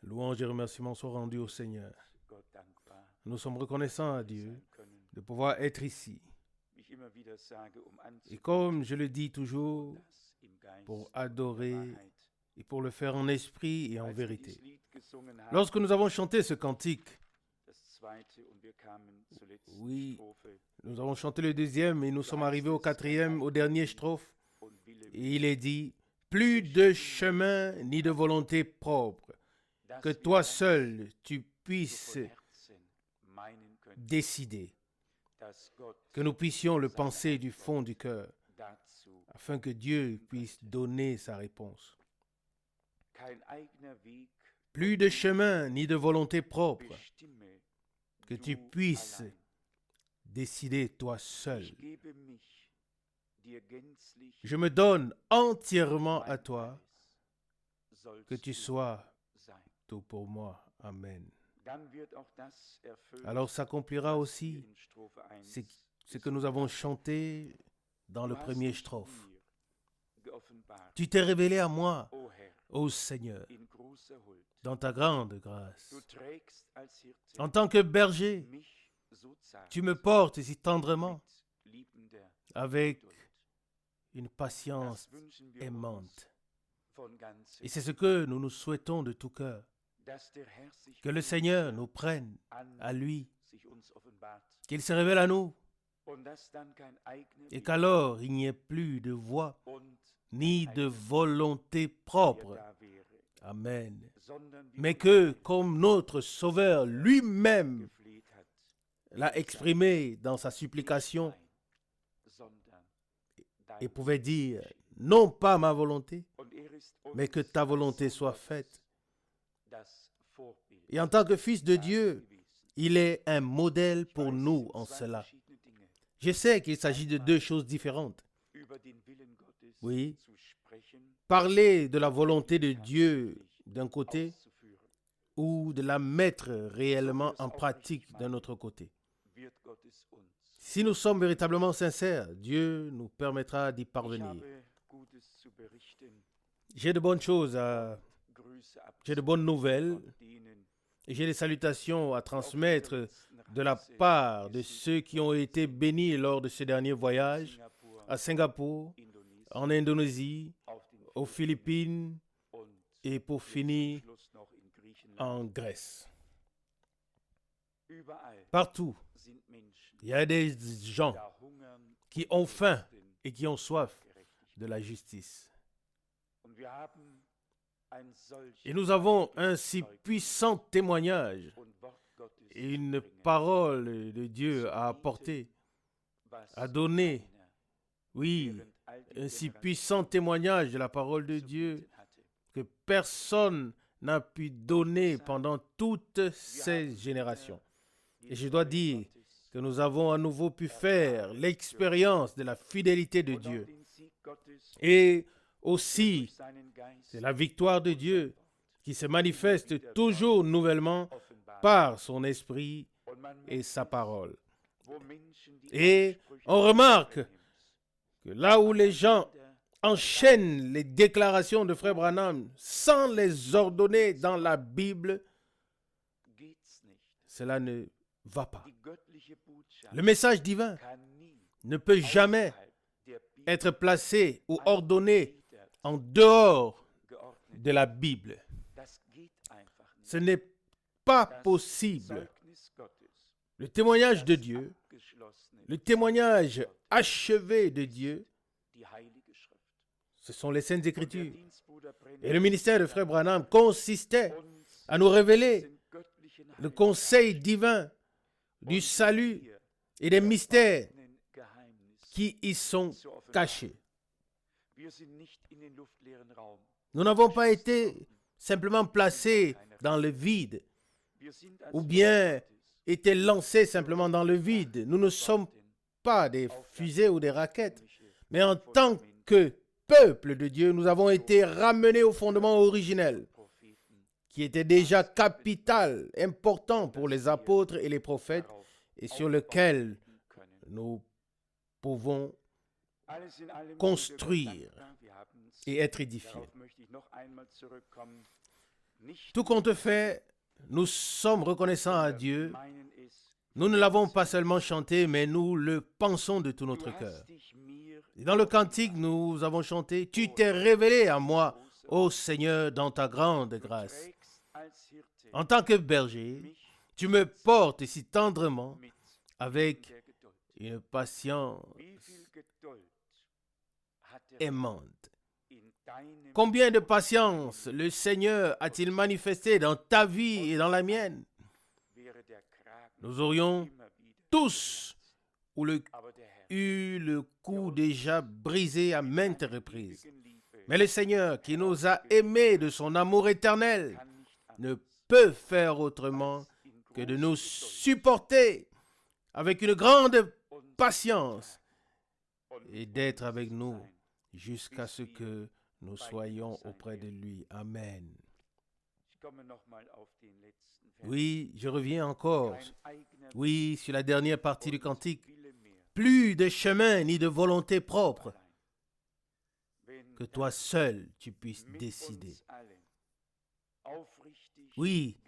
Louange et remerciements sont rendus au Seigneur. Nous sommes reconnaissants à Dieu de pouvoir être ici. Et comme je le dis toujours, pour adorer et pour le faire en esprit et en vérité. Lorsque nous avons chanté ce cantique, oui, nous avons chanté le deuxième et nous sommes arrivés au quatrième, au dernier strophe. Et il est dit, plus de chemin ni de volonté propre, que toi seul tu puisses décider, que nous puissions le penser du fond du cœur, afin que Dieu puisse donner sa réponse. Plus de chemin ni de volonté propre, que tu puisses décider toi seul. Je me donne entièrement à toi, que tu sois tout pour moi. Amen. Alors s'accomplira aussi ce que nous avons chanté dans le premier strophe. Tu t'es révélé à moi, ô Seigneur, dans ta grande grâce. En tant que berger, tu me portes si tendrement, avec une patience aimante. Et c'est ce que nous nous souhaitons de tout cœur. Que le Seigneur nous prenne à lui, qu'il se révèle à nous, et qu'alors il n'y ait plus de voix, ni de volonté propre. Amen. Mais que, comme notre Sauveur lui-même l'a exprimé dans sa supplication, et pouvait dire, non pas ma volonté, mais que ta volonté soit faite. Et en tant que fils de Dieu, il est un modèle pour nous en cela. Je sais qu'il s'agit de deux choses différentes. Oui, parler de la volonté de Dieu d'un côté ou de la mettre réellement en pratique d'un autre côté. Si nous sommes véritablement sincères, Dieu nous permettra d'y parvenir. J'ai de bonnes choses j'ai de bonnes nouvelles et j'ai des salutations à transmettre de la part de ceux qui ont été bénis lors de ce dernier voyage à Singapour, en Indonésie, aux Philippines et pour finir en Grèce. Partout, il y a des gens qui ont faim et qui ont soif de la justice. Et nous avons un si puissant témoignage et une parole de Dieu à apporter, à donner. Oui, un si puissant témoignage de la parole de Dieu que personne n'a pu donner pendant toutes ces générations. Et je dois dire que nous avons à nouveau pu faire l'expérience de la fidélité de Dieu. Et aussi, c'est la victoire de Dieu qui se manifeste toujours nouvellement par son esprit et sa parole. Et on remarque que là où les gens enchaînent les déclarations de Frère Branham sans les ordonner dans la Bible, cela ne va pas. Le message divin ne peut jamais être placé ou ordonné en dehors de la Bible. Ce n'est pas possible. Le témoignage de Dieu, le témoignage achevé de Dieu, ce sont les Saintes Écritures. Et le ministère de Frère Branham consistait à nous révéler le conseil divin du salut et des mystères qui y sont cachés. Nous n'avons pas été simplement placés dans le vide ou bien été lancés simplement dans le vide. Nous ne sommes pas des fusées ou des raquettes, mais en tant que peuple de Dieu, nous avons été ramenés au fondement originel qui était déjà capital, important pour les apôtres et les prophètes et sur lequel nous pouvons construire et être édifiés. Tout compte fait, nous sommes reconnaissants à Dieu. Nous ne l'avons pas seulement chanté, mais nous le pensons de tout notre cœur. Et dans le cantique, nous avons chanté « Tu t'es révélé à moi, ô Seigneur, dans ta grande grâce. En tant que berger, tu me portes si tendrement avec une patience aimante. » Combien de patience le Seigneur a-t-il manifesté dans ta vie et dans la mienne? Nous aurions tous eu le cou déjà brisé à maintes reprises. Mais le Seigneur, qui nous a aimés de son amour éternel, ne peut faire autrement que de nous supporter avec une grande patience et d'être avec nous jusqu'à ce que nous soyons auprès de lui. Amen. Oui, je reviens encore. Oui, sur la dernière partie du cantique. Plus de chemin ni de volonté propre. Que toi seul, tu puisses décider. Oui,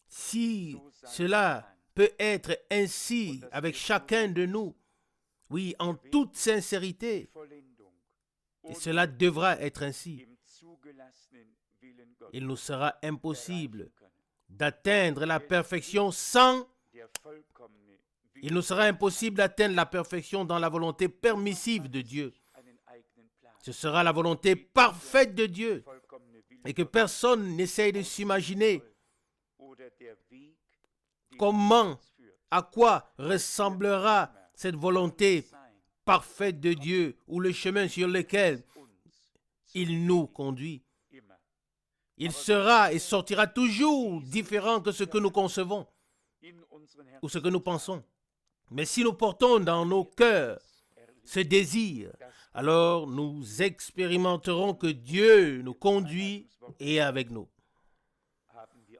si cela peut être ainsi avec chacun de nous, oui, en toute sincérité, et cela devra être ainsi, il nous sera impossible d'atteindre la perfection il nous sera impossible d'atteindre la perfection dans la volonté permissive de Dieu. Ce sera la volonté parfaite de Dieu et que personne n'essaye de s'imaginer comment, à quoi ressemblera cette volonté parfaite de Dieu ou le chemin sur lequel il nous conduit. Il sera et sortira toujours différent que ce que nous concevons ou ce que nous pensons. Mais si nous portons dans nos cœurs ce désir, alors nous expérimenterons que Dieu nous conduit et est avec nous.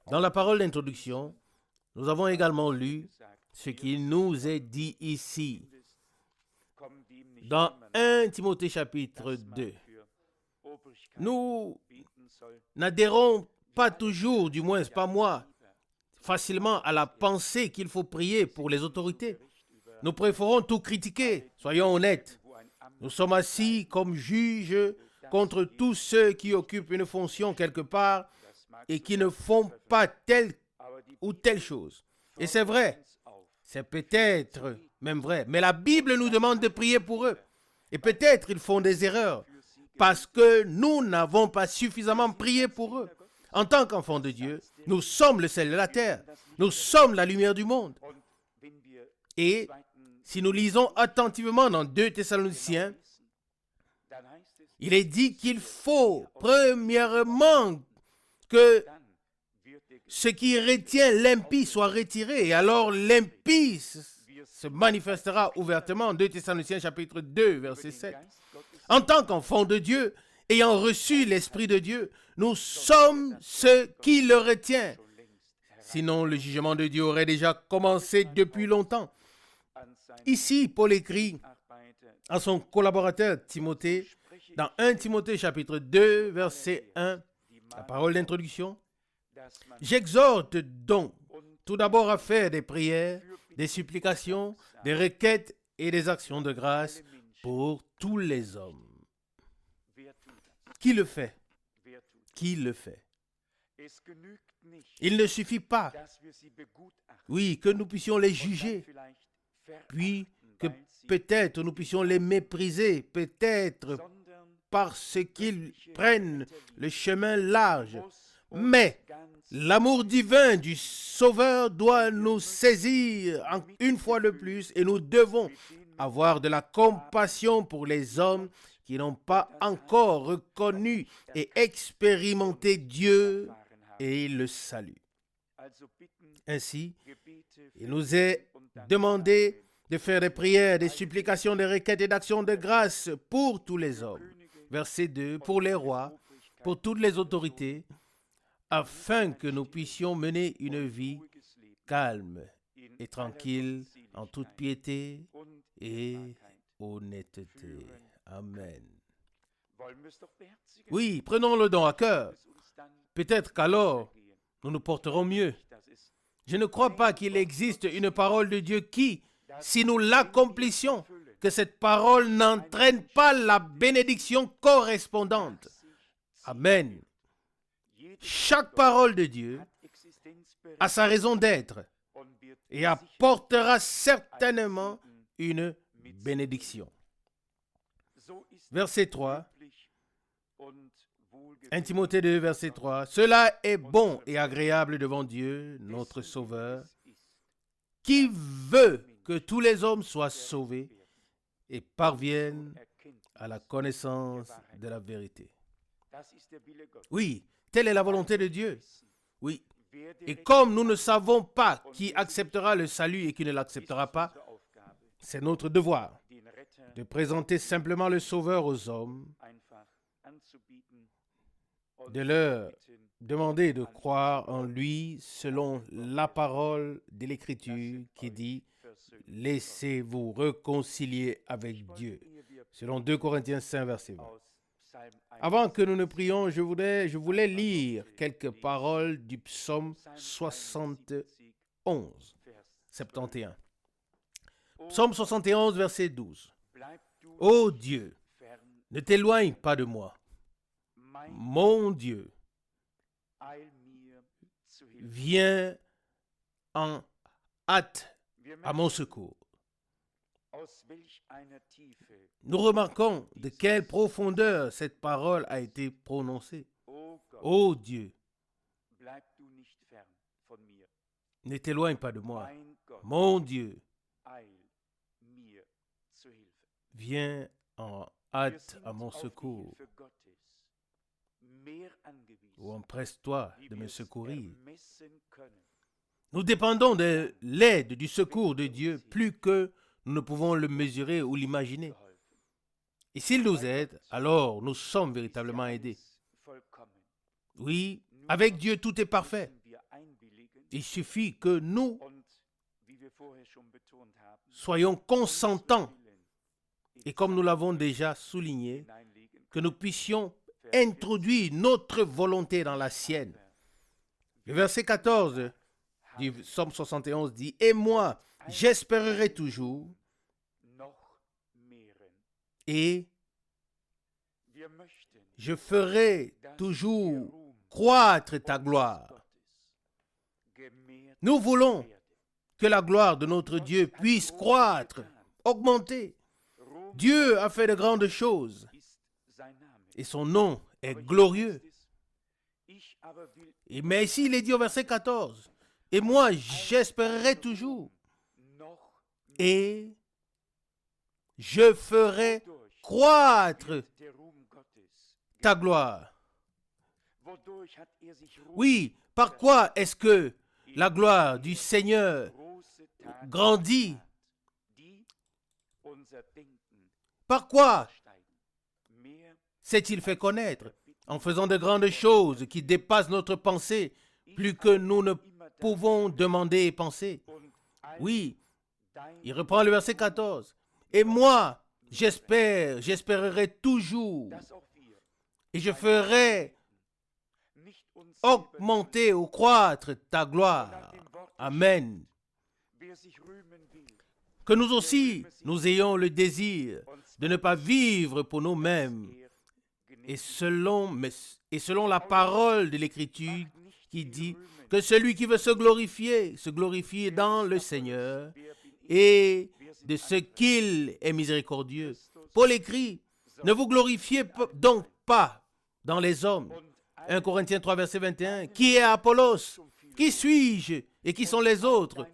Dans la parole d'introduction, nous avons également lu ce qu'il nous est dit ici. Dans 1 Timothée chapitre 2, nous n'adhérons pas toujours, du moins pas moi, facilement à la pensée qu'il faut prier pour les autorités. Nous préférons tout critiquer, soyons honnêtes. Nous sommes assis comme juges contre tous ceux qui occupent une fonction quelque part et qui ne font pas telle ou telle chose. Et c'est vrai, c'est peut-être même vrai, mais la Bible nous demande de prier pour eux. Et peut-être ils font des erreurs parce que nous n'avons pas suffisamment prié pour eux. En tant qu'enfants de Dieu, nous sommes le sel de la terre. Nous sommes la lumière du monde. Et si nous lisons attentivement dans 2 Thessaloniciens, il est dit qu'il faut premièrement que ce qui retient l'impie soit retiré. Et alors l'impie se manifestera ouvertement. 2 Thessaloniciens chapitre 2, verset 7. En tant qu'enfants de Dieu, ayant reçu l'Esprit de Dieu, nous sommes ceux qui le retient. Sinon, le jugement de Dieu aurait déjà commencé depuis longtemps. Ici, Paul écrit à son collaborateur Timothée, dans 1 Timothée chapitre 2, verset 1, la parole d'introduction. « J'exhorte donc tout d'abord à faire des prières, des supplications, des requêtes et des actions de grâce pour tous les hommes. » Qui le fait? Qui le fait? Il ne suffit pas, oui, que nous puissions les juger, puis que peut-être nous puissions les mépriser, peut-être parce qu'ils prennent le chemin large. Mais l'amour divin du Sauveur doit nous saisir une fois de plus et nous devons avoir de la compassion pour les hommes qui n'ont pas encore reconnu et expérimenté Dieu et le salut. Ainsi, il nous est demandé de faire des prières, des supplications, des requêtes et d'actions de grâce pour tous les hommes. Verset 2, pour les rois, pour toutes les autorités, afin que nous puissions mener une vie calme et tranquille, en toute piété et honnêteté. Amen. Oui, prenons-le donc à cœur. Peut-être qu'alors, nous nous porterons mieux. Je ne crois pas qu'il existe une parole de Dieu qui, si nous l'accomplissions, que cette parole n'entraîne pas la bénédiction correspondante. Amen. Chaque parole de Dieu a sa raison d'être et apportera certainement une bénédiction. Verset 3. 1 Timothée 2, verset 3. Cela est bon et agréable devant Dieu, notre Sauveur, qui veut que tous les hommes soient sauvés et parviennent à la connaissance de la vérité. Oui, telle est la volonté de Dieu. Oui. Et comme nous ne savons pas qui acceptera le salut et qui ne l'acceptera pas, c'est notre devoir de présenter simplement le Sauveur aux hommes, de leur demander de croire en lui selon la parole de l'Écriture qui dit « Laissez-vous réconcilier avec Dieu » selon 2 Corinthiens 5, verset 20. Avant que nous ne prions, je voulais lire quelques paroles du psaume 71. Psaume 71, verset 12. Ô Dieu, ne t'éloigne pas de moi. Mon Dieu, viens en hâte à mon secours. Nous remarquons de quelle profondeur cette parole a été prononcée. Ô Dieu, ne t'éloigne pas de moi. Mon Dieu, viens en hâte à mon secours. Ou empresse-toi de me secourir. Nous dépendons de l'aide, du secours de Dieu, plus que nous ne pouvons le mesurer ou l'imaginer. Et s'il nous aide, alors nous sommes véritablement aidés. Oui, avec Dieu, tout est parfait. Il suffit que nous soyons consentants. Et comme nous l'avons déjà souligné, que nous puissions introduire notre volonté dans la sienne. Le verset 14 du psaume 71 dit « Et moi, j'espérerai toujours et je ferai toujours croître ta gloire. » Nous voulons que la gloire de notre Dieu puisse croître, augmenter. Dieu a fait de grandes choses et son nom est glorieux. Mais ici, il est dit au verset 14, « Et moi, j'espérerai toujours et je ferai croître ta gloire. » Oui, par quoi est-ce que la gloire du Seigneur grandit? Par quoi s'est-il fait connaître? En faisant de grandes choses qui dépassent notre pensée, plus que nous ne pouvons demander et penser. Oui, il reprend le verset 14. « Et moi, j'espérerai toujours, et je ferai augmenter ou croître ta gloire. » Amen. Que nous aussi, nous ayons le désir de ne pas vivre pour nous-mêmes et selon la parole de l'Écriture qui dit que celui qui veut se glorifie dans le Seigneur et de ce qu'il est miséricordieux. Paul écrit, ne vous glorifiez donc pas dans les hommes. 1 Corinthiens 3, verset 21. Qui est Apollos? Qui suis-je? Et qui sont les autres?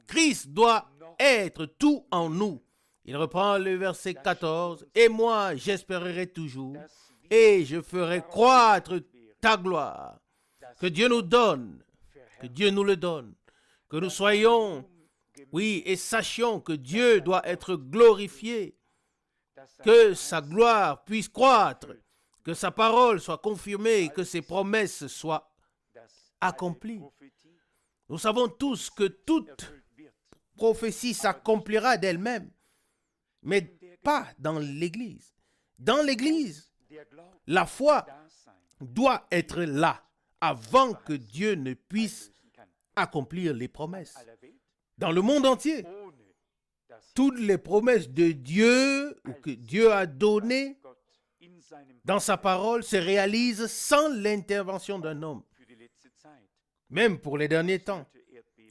Christ doit être tout en nous. Il reprend le verset 14. Et moi, j'espérerai toujours et je ferai croître ta gloire. Que Dieu nous donne, que Dieu nous le donne, que nous soyons, oui, et sachions que Dieu doit être glorifié, que sa gloire puisse croître, que sa parole soit confirmée et que ses promesses soient accomplies. Nous savons tous que toute prophétie s'accomplira d'elle-même, mais pas dans l'Église. Dans l'Église, La foi doit être là avant que Dieu ne puisse accomplir les promesses. Dans le monde entier, toutes les promesses de Dieu ou que Dieu a données dans sa parole se réalisent sans l'intervention d'un homme. Même pour les derniers temps,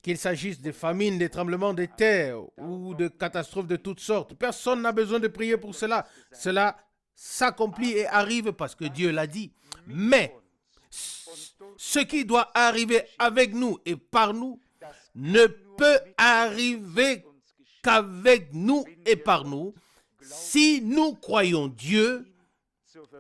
qu'il s'agisse de famines, des tremblements de terre ou de catastrophes de toutes sortes, personne n'a besoin de prier pour cela. Cela s'accomplit et arrive parce que Dieu l'a dit. Mais ce qui doit arriver avec nous et par nous ne peut arriver qu'avec nous et par nous si nous croyons Dieu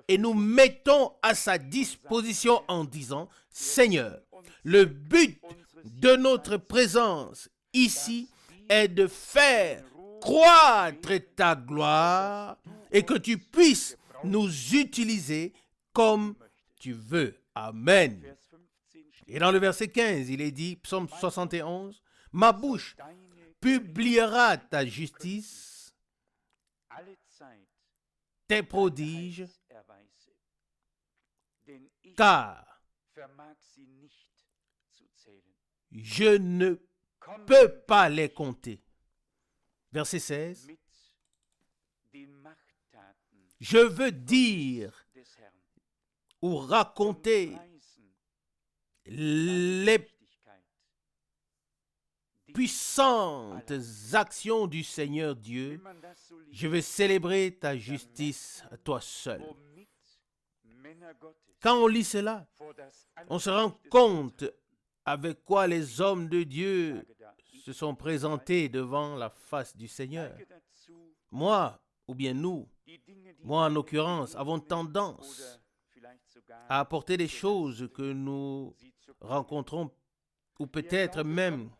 et nous mettons à sa disposition en disant « Seigneur, le but de notre présence ici est de faire croître ta gloire et que tu puisses nous utiliser comme tu veux. » Amen. Et dans le verset 15, il est dit, psaume 71, « Ma bouche publiera ta justice, tes prodiges, car je ne peux pas les compter. » Verset 16. Je veux dire ou raconter les puissantes actions du Seigneur Dieu. Je veux célébrer ta justice à toi seul. Quand on lit cela, on se rend compte avec quoi les hommes de Dieu se sont présentés devant la face du Seigneur. Moi, ou bien nous, moi en l'occurrence, avons tendance à apporter des choses que nous rencontrons ou peut-être même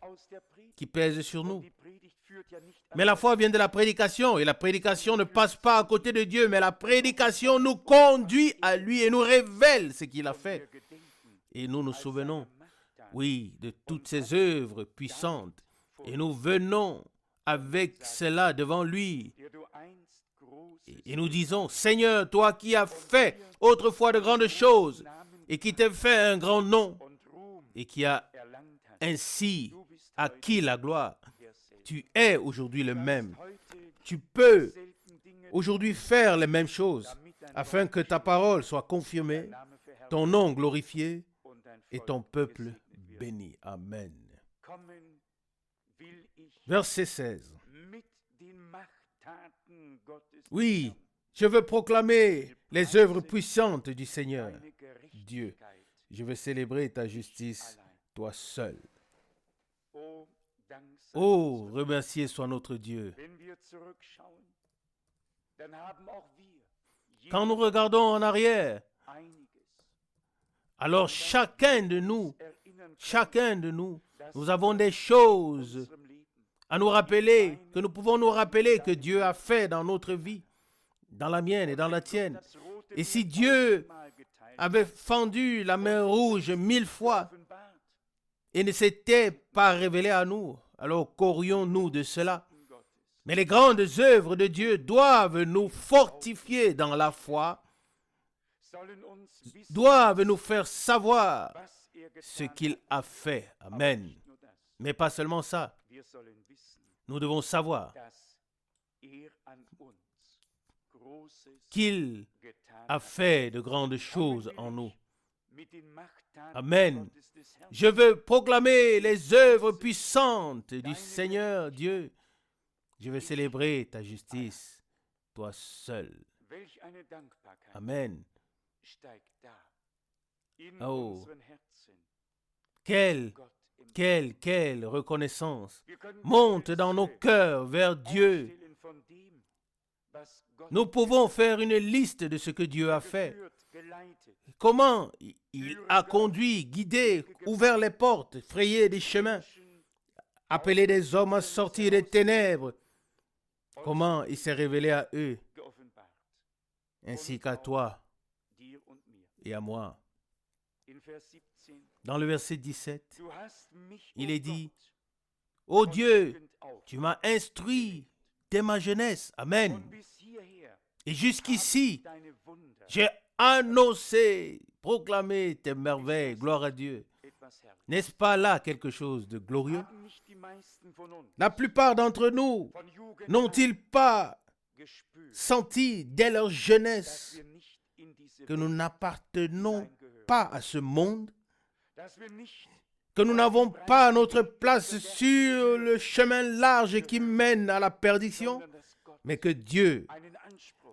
qui pèsent sur nous. Mais la foi vient de la prédication et la prédication ne passe pas à côté de Dieu, mais la prédication nous conduit à lui et nous révèle ce qu'il a fait. Et nous nous souvenons, oui, de toutes ses œuvres puissantes et nous venons avec cela devant lui. Et nous disons, Seigneur, toi qui as fait autrefois de grandes choses et qui t'as fait un grand nom et qui a ainsi acquis la gloire, tu es aujourd'hui le même. Tu peux aujourd'hui faire les mêmes choses afin que ta parole soit confirmée, ton nom glorifié et ton peuple béni. Amen. Verset 16. Oui, je veux proclamer les œuvres puissantes du Seigneur, Dieu. Je veux célébrer ta justice, toi seul. Oh, remercié soit notre Dieu. Quand nous regardons en arrière, alors chacun de nous, nous avons des choses à nous rappeler, que nous pouvons nous rappeler que Dieu a fait dans notre vie, dans la mienne et dans la tienne. Et si Dieu avait fendu la mer rouge 1000 fois et ne s'était pas révélé à nous, alors qu'aurions-nous de cela? Mais les grandes œuvres de Dieu doivent nous fortifier dans la foi, doivent nous faire savoir ce qu'il a fait. Amen. Mais pas seulement ça. Nous devons savoir qu'il a fait de grandes choses en nous. Amen. Je veux proclamer les œuvres puissantes du Seigneur Dieu. Je veux célébrer ta justice, toi seul. Amen. Oh, quelle reconnaissance monte dans nos cœurs vers Dieu. Nous pouvons faire une liste de ce que Dieu a fait. Comment il a conduit, guidé, ouvert les portes, frayé des chemins, appelé des hommes à sortir des ténèbres. Comment il s'est révélé à eux, ainsi qu'à toi et à moi. Dans le verset 17, il est dit, « Ô Dieu, tu m'as instruit dès ma jeunesse. » Amen. Et jusqu'ici, j'ai annoncé, proclamé tes merveilles, gloire à Dieu. N'est-ce pas là quelque chose de glorieux? La plupart d'entre nous n'ont-ils pas senti dès leur jeunesse que nous n'appartenons pas à ce monde, que nous n'avons pas notre place sur le chemin large qui mène à la perdition, mais que Dieu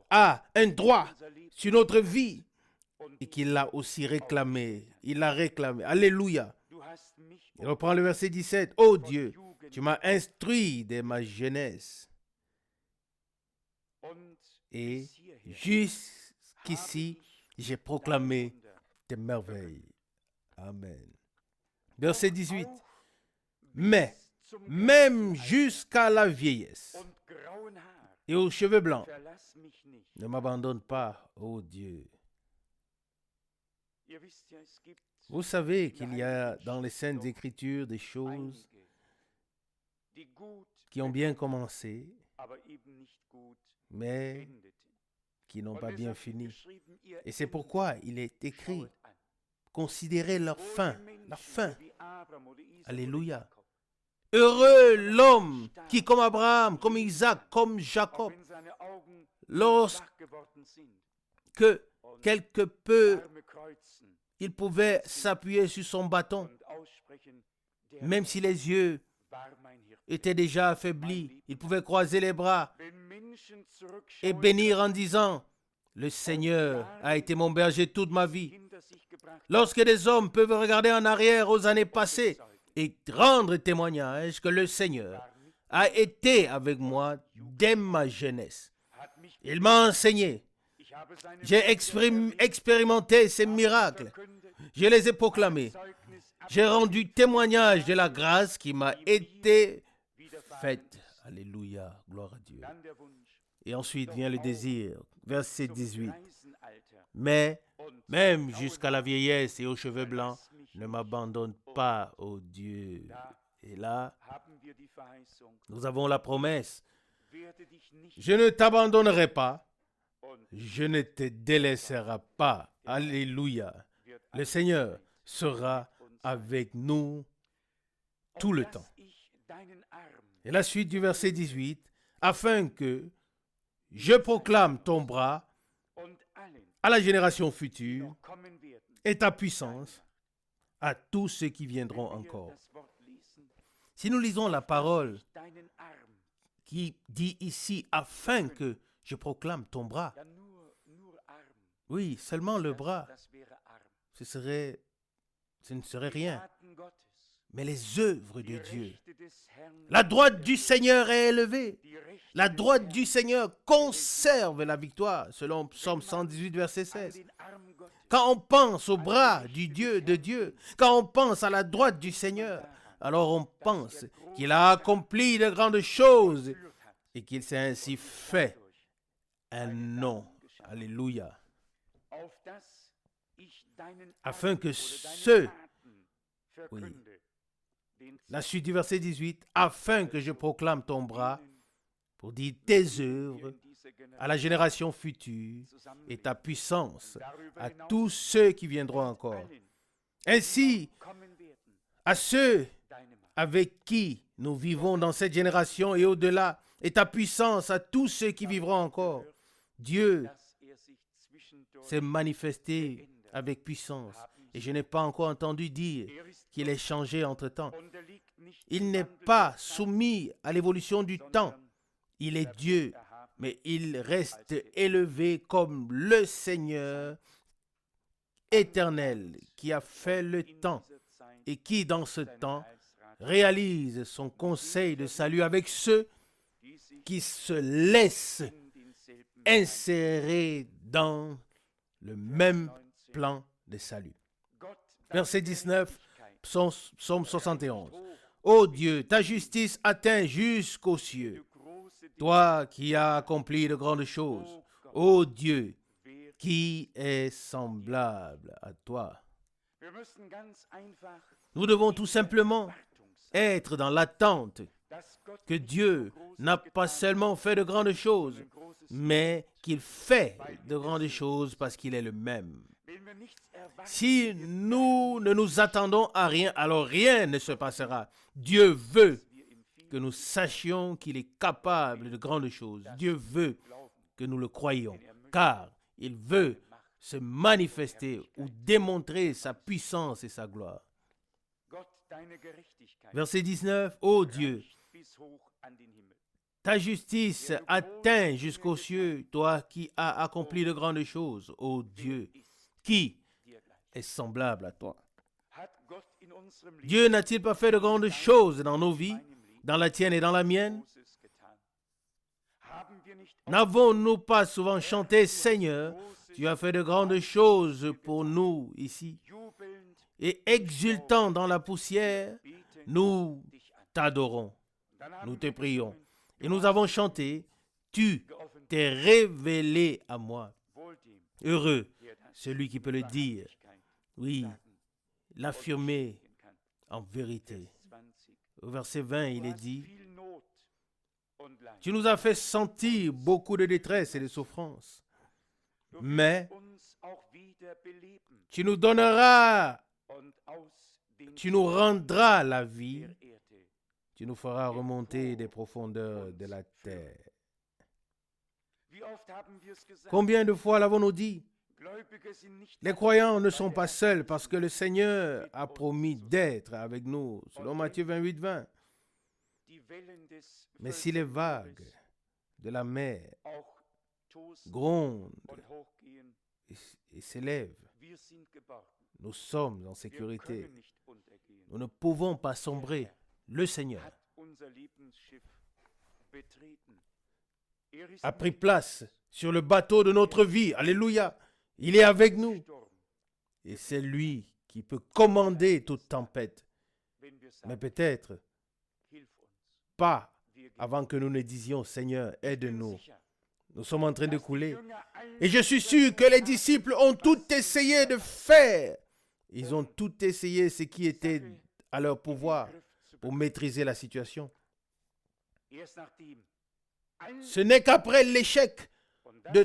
a un droit sur notre vie et qu'il l'a aussi réclamé. Il l'a réclamé. Alléluia. Il reprend le verset 17. Oh Dieu, tu m'as instruit dès ma jeunesse. Et jusqu'ici, j'ai proclamé tes merveilles. Amen. Verset 18. Mais, même jusqu'à la vieillesse et aux cheveux blancs, ne m'abandonne pas, ô Dieu. Vous savez qu'il y a dans les Saintes Écritures des choses qui ont bien commencé, mais qui n'ont pas bien fini. Et c'est pourquoi il est écrit, considérez leur fin, la fin. Alléluia. Heureux l'homme qui, comme Abraham, comme Isaac, comme Jacob, lorsque quelque peu il pouvait s'appuyer sur son bâton, même si les yeux étaient déjà affaiblis, il pouvait croiser les bras et bénir en disant, le Seigneur a été mon berger toute ma vie. Lorsque des hommes peuvent regarder en arrière aux années passées et rendre témoignage que le Seigneur a été avec moi dès ma jeunesse. Il m'a enseigné. J'ai expérimenté ces miracles. Je les ai proclamés. J'ai rendu témoignage de la grâce qui m'a été faite. Alléluia, gloire à Dieu. Et ensuite vient le désir, verset 18. Mais, même jusqu'à la vieillesse et aux cheveux blancs, ne m'abandonne pas, ô Dieu. Et là, nous avons la promesse. Je ne t'abandonnerai pas. Je ne te délaisserai pas. Alléluia. Le Seigneur sera avec nous tout le temps. Et la suite du verset 18, afin que je proclame ton bras à la génération future et ta puissance à tous ceux qui viendront encore. Si nous lisons la parole qui dit ici, afin que je proclame ton bras, oui, seulement le bras, ce ne serait rien. Mais les œuvres de Dieu, la droite du Seigneur est élevée. La droite du Seigneur conserve la victoire, selon Psaume 118, verset 16. Quand on pense au bras du Dieu de Dieu, quand on pense à la droite du Seigneur, alors on pense qu'il a accompli de grandes choses et qu'il s'est ainsi fait un nom. Alléluia. Afin que ceux, oui, la suite du verset 18, afin que je proclame ton bras pour dire tes œuvres à la génération future et ta puissance à tous ceux qui viendront encore. Ainsi, à ceux avec qui nous vivons dans cette génération et au-delà, et ta puissance à tous ceux qui vivront encore. Dieu s'est manifesté avec puissance. Et je n'ai pas encore entendu dire qu'il est changé entre-temps. Il n'est pas soumis à l'évolution du temps. Il est Dieu, mais il reste élevé comme le Seigneur éternel qui a fait le temps et qui, dans ce temps, réalise son conseil de salut avec ceux qui se laissent insérer dans le même plan de salut. Verset 19, Psaume 71. Ô Dieu, ta justice atteint jusqu'aux cieux. Toi qui as accompli de grandes choses. Ô Dieu, qui est semblable à toi? Nous devons tout simplement être dans l'attente que Dieu n'a pas seulement fait de grandes choses, mais qu'il fait de grandes choses parce qu'il est le même. Si nous ne nous attendons à rien, alors rien ne se passera. Dieu veut que nous sachions qu'il est capable de grandes choses. Dieu veut que nous le croyions, car il veut se manifester ou démontrer sa puissance et sa gloire. Verset 19, ô Dieu, ta justice atteint jusqu'aux cieux, toi qui as accompli de grandes choses, ô Dieu, qui est semblable à toi. Dieu n'a-t-il pas fait de grandes choses dans nos vies, dans la tienne et dans la mienne? N'avons-nous pas souvent chanté, Seigneur, tu as fait de grandes choses pour nous ici? Et exultant dans la poussière, nous t'adorons, nous te prions. Et nous avons chanté, tu t'es révélé à moi. Heureux celui qui peut le dire, oui, l'affirmer en vérité. Au verset 20, il est dit, tu nous as fait sentir beaucoup de détresse et de souffrance, mais tu nous donneras, tu nous rendras la vie, tu nous feras remonter des profondeurs de la terre. Combien de fois l'avons-nous dit? Les croyants ne sont pas seuls parce que le Seigneur a promis d'être avec nous, selon Matthieu 28, 20. Mais si les vagues de la mer grondent et s'élèvent, nous sommes en sécurité. Nous ne pouvons pas sombrer. Le Seigneur a pris place sur le bateau de notre vie. Alléluia. Il est avec nous. Et c'est lui qui peut commander toute tempête. Mais peut-être pas avant que nous ne disions, Seigneur, aide-nous. Nous sommes en train de couler. Et je suis sûr que les disciples ont tout essayé de faire. Ils ont tout essayé ce qui était à leur pouvoir pour maîtriser la situation. Ce n'est qu'après l'échec de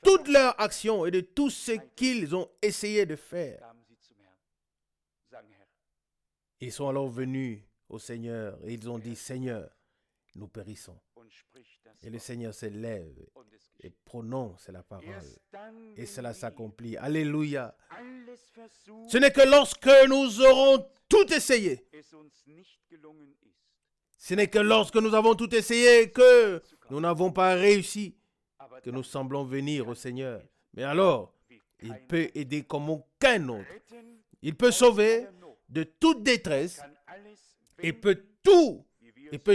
toute leur action et de tout ce qu'ils ont essayé de faire, ils sont alors venus au Seigneur et ils ont dit, Seigneur, nous périssons. Et le Seigneur se lève et prononce la parole. Et cela s'accomplit. Alléluia. Ce n'est que lorsque nous aurons tout essayé, ce n'est que lorsque nous avons tout essayé que nous n'avons pas réussi, que nous semblons venir au Seigneur. Mais alors, il peut aider comme aucun autre. Il peut sauver de toute détresse et peut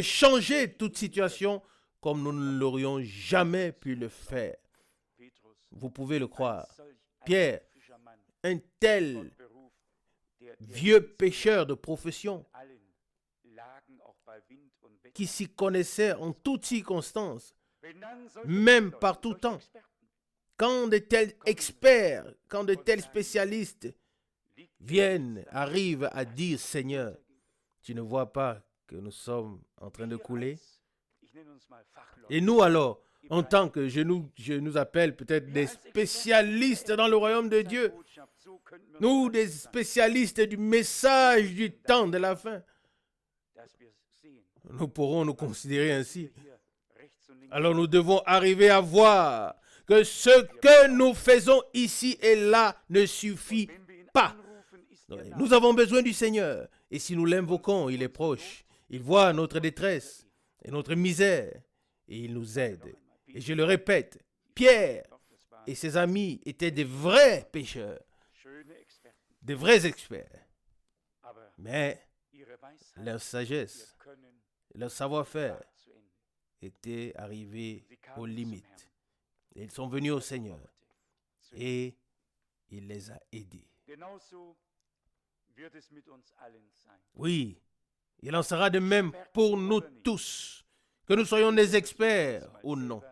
changer toute situation comme nous ne l'aurions jamais pu le faire. Vous pouvez le croire. Pierre, un tel vieux pécheur de profession qui s'y connaissait en toutes circonstances, même par tout temps. Quand de tels experts, quand de tels spécialistes arrivent à dire, Seigneur, tu ne vois pas que nous sommes en train de couler? Et nous alors, en tant que, je nous appelle peut-être des spécialistes dans le royaume de Dieu, nous des spécialistes du message du temps de la fin, nous pourrons nous considérer ainsi. Alors nous devons arriver à voir que ce que nous faisons ici et là ne suffit pas. Nous avons besoin du Seigneur. Et si nous l'invoquons, il est proche. Il voit notre détresse et notre misère. Et il nous aide. Et je le répète, Pierre et ses amis étaient des vrais pécheurs. Des vrais experts. Mais leur sagesse, leur savoir-faire était arrivé aux limites. Et ils sont venus au Seigneur. Et il les a aidés. Oui, il en sera de même pour nous tous, que nous soyons des experts ou non.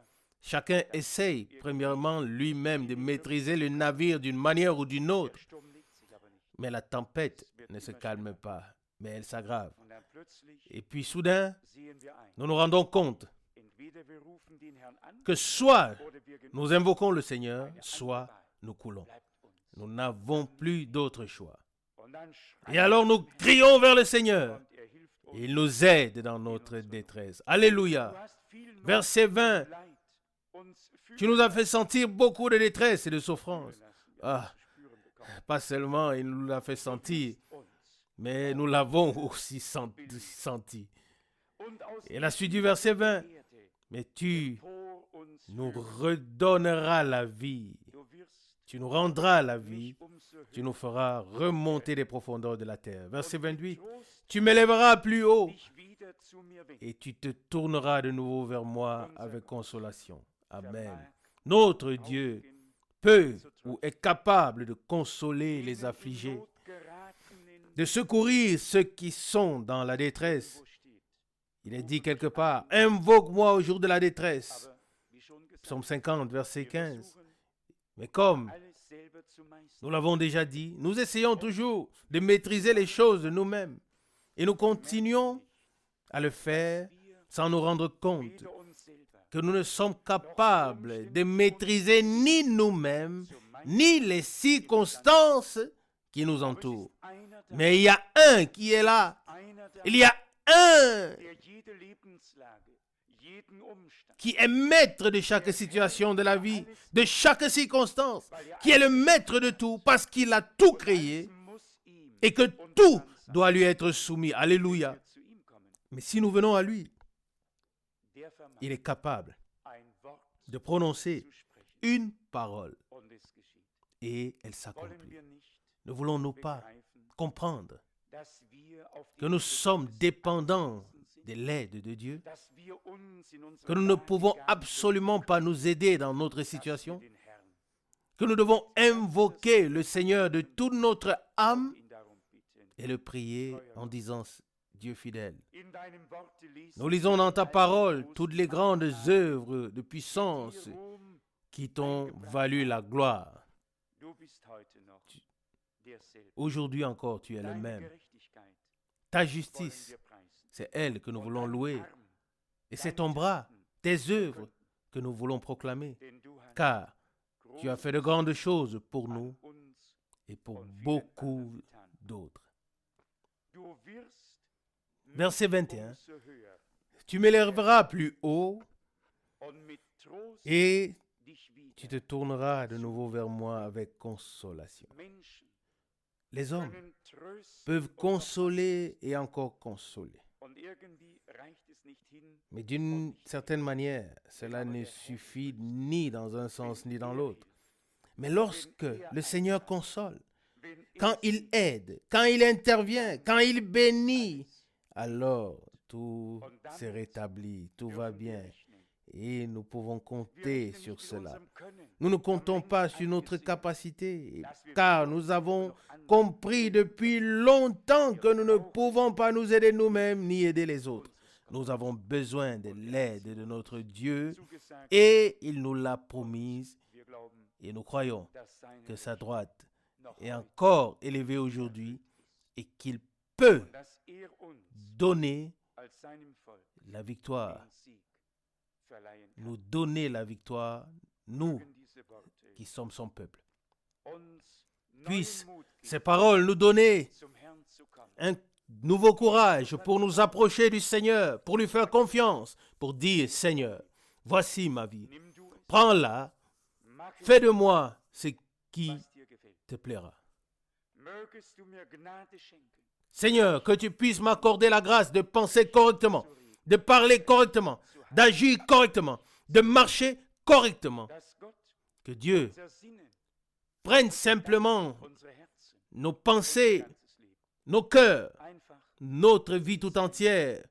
Chacun essaye, premièrement, lui-même de maîtriser le navire d'une manière ou d'une autre. Mais la tempête ne se calme pas, mais elle s'aggrave. Et puis soudain, nous nous rendons compte que soit nous invoquons le Seigneur, soit nous coulons. Nous n'avons plus d'autre choix. Et alors nous crions vers le Seigneur. Et il nous aide dans notre détresse. Alléluia. Verset 20. Tu nous as fait sentir beaucoup de détresse et de souffrance. Ah, pas seulement il nous l'a fait sentir, mais nous l'avons aussi senti. Et la suite du verset 20. Mais tu nous redonneras la vie. Tu nous rendras la vie. Tu nous feras remonter des profondeurs de la terre. Verset 28. Tu m'élèveras plus haut et tu te tourneras de nouveau vers moi avec consolation. Amen. Notre Dieu peut ou est capable de consoler les affligés, de secourir ceux qui sont dans la détresse. Il est dit quelque part, invoque-moi au jour de la détresse. Psaume 50, verset 15. Mais comme nous l'avons déjà dit, nous essayons toujours de maîtriser les choses de nous-mêmes. Et nous continuons à le faire sans nous rendre compte que nous ne sommes capables de maîtriser ni nous-mêmes, ni les circonstances qui nous entourent. Mais il y a un qui est là. Il y a un qui est maître de chaque situation de la vie, de chaque circonstance, qui est le maître de tout parce qu'il a tout créé et que tout doit lui être soumis. Alléluia. Mais si nous venons à lui, il est capable de prononcer une parole et elle s'accomplit. Ne voulons-nous pas comprendre que nous sommes dépendants de l'aide de Dieu, que nous ne pouvons absolument pas nous aider dans notre situation, que nous devons invoquer le Seigneur de toute notre âme et le prier en disant Dieu fidèle. Nous lisons dans ta parole toutes les grandes œuvres de puissance qui t'ont valu la gloire. Aujourd'hui encore, tu es le même. Ta justice, c'est elle que nous voulons louer. Et c'est ton bras, tes œuvres que nous voulons proclamer. Car tu as fait de grandes choses pour nous et pour beaucoup d'autres. Verset 21. Tu m'élèveras plus haut et tu te tourneras de nouveau vers moi avec consolation. Les hommes peuvent consoler et encore consoler. Mais d'une certaine manière, cela ne suffit ni dans un sens ni dans l'autre. Mais lorsque le Seigneur console, quand il aide, quand il intervient, quand il bénit, alors tout s'est rétabli, tout va bien. Et nous pouvons compter sur cela. Nous ne comptons pas sur notre capacité, car nous avons compris depuis longtemps que nous ne pouvons pas nous aider nous-mêmes ni aider les autres. Nous avons besoin de l'aide de notre Dieu et il nous l'a promise. Et nous croyons que sa droite est encore élevée aujourd'hui et qu'il peut donner la victoire. Nous donner la victoire, nous qui sommes son peuple. Puisse ces paroles nous donner un nouveau courage pour nous approcher du Seigneur, pour lui faire confiance, pour dire, Seigneur, voici ma vie. Prends-la, fais de moi ce qui te plaira. Seigneur, que tu puisses m'accorder la grâce de penser correctement, de parler correctement, d'agir correctement, de marcher correctement. Que Dieu prenne simplement nos pensées, nos cœurs, notre vie tout entière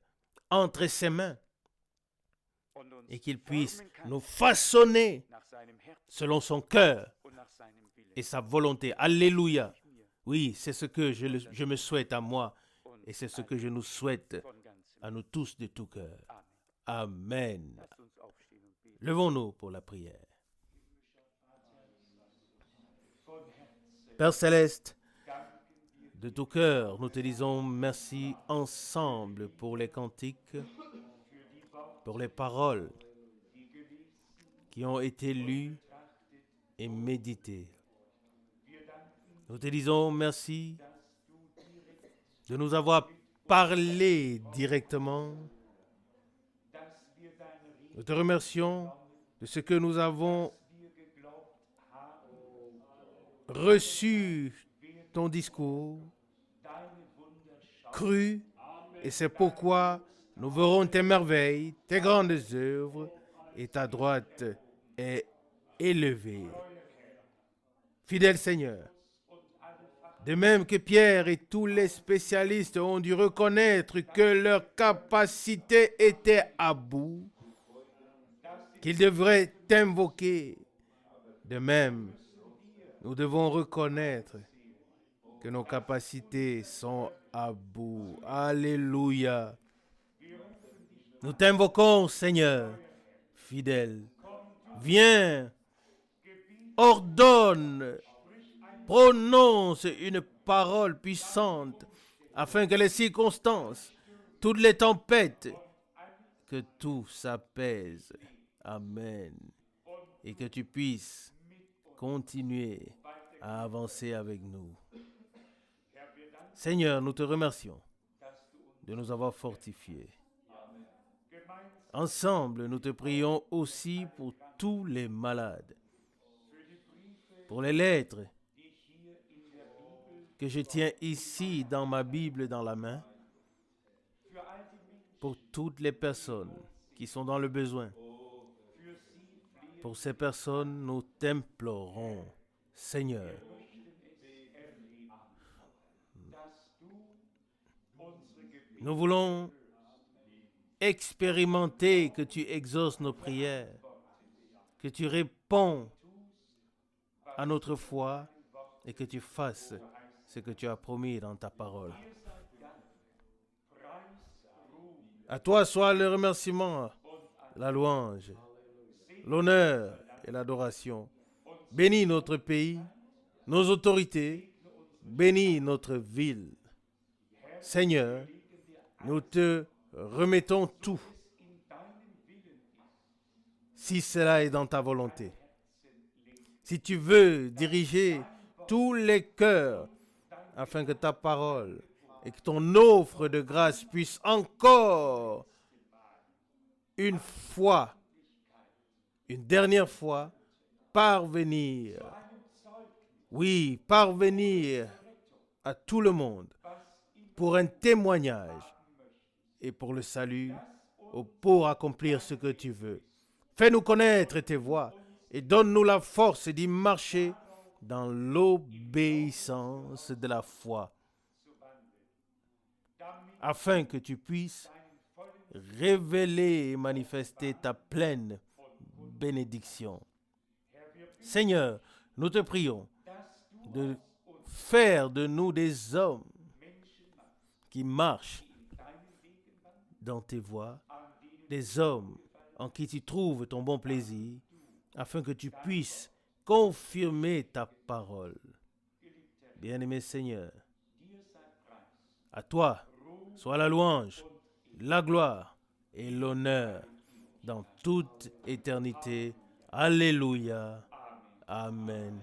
entre ses mains et qu'il puisse nous façonner selon son cœur et sa volonté. Alléluia. Oui, c'est ce que je me souhaite à moi et c'est ce que je nous souhaite à nous tous de tout cœur. Amen. Levons-nous pour la prière. Père Céleste, De tout cœur, nous te disons merci ensemble pour les cantiques, pour les paroles qui ont été lues et méditées. Nous te disons merci de nous avoir parlé directement. Nous te remercions de ce que nous avons reçu ton discours, cru, et c'est pourquoi nous verrons tes merveilles, tes grandes œuvres, et ta droite est élevée. Fidèle Seigneur, de même que Pierre et tous les spécialistes ont dû reconnaître que leur capacité était à bout, qu'ils devraient t'invoquer, de même, nous devons reconnaître que nos capacités sont à bout. Alléluia. Nous t'invoquons, Seigneur, fidèle. Viens, ordonne, prononce une parole puissante afin que les circonstances, toutes les tempêtes, que tout s'apaise. Amen. Et que tu puisses continuer à avancer avec nous. Seigneur, nous te remercions de nous avoir fortifiés. Ensemble, nous te prions aussi pour tous les malades, pour les lettres que je tiens ici dans ma Bible dans la main, pour toutes les personnes qui sont dans le besoin. Pour ces personnes, nous t'implorons, Seigneur. Nous voulons expérimenter que tu exauces nos prières, que tu réponds à notre foi et que tu fasses ce que tu as promis dans ta parole. À toi soit le remerciement, la louange, l'honneur et l'adoration. Bénis notre pays, nos autorités, bénis notre ville. Seigneur, nous te remettons tout, si cela est dans ta volonté. Si tu veux diriger tous les cœurs afin que ta parole et que ton offre de grâce puisse encore une fois, une dernière fois, parvenir, oui, parvenir à tout le monde pour un témoignage et pour le salut, ou pour accomplir ce que tu veux. Fais-nous connaître tes voies et donne-nous la force d'y marcher dans l'obéissance de la foi, afin que tu puisses révéler et manifester ta pleine bénédiction. Seigneur, nous te prions de faire de nous des hommes qui marchent dans tes voies, des hommes en qui tu trouves ton bon plaisir, afin que tu puisses confirmer ta parole. Bien-aimé Seigneur, à toi soit la louange, la gloire et l'honneur dans toute éternité. Alléluia. Amen.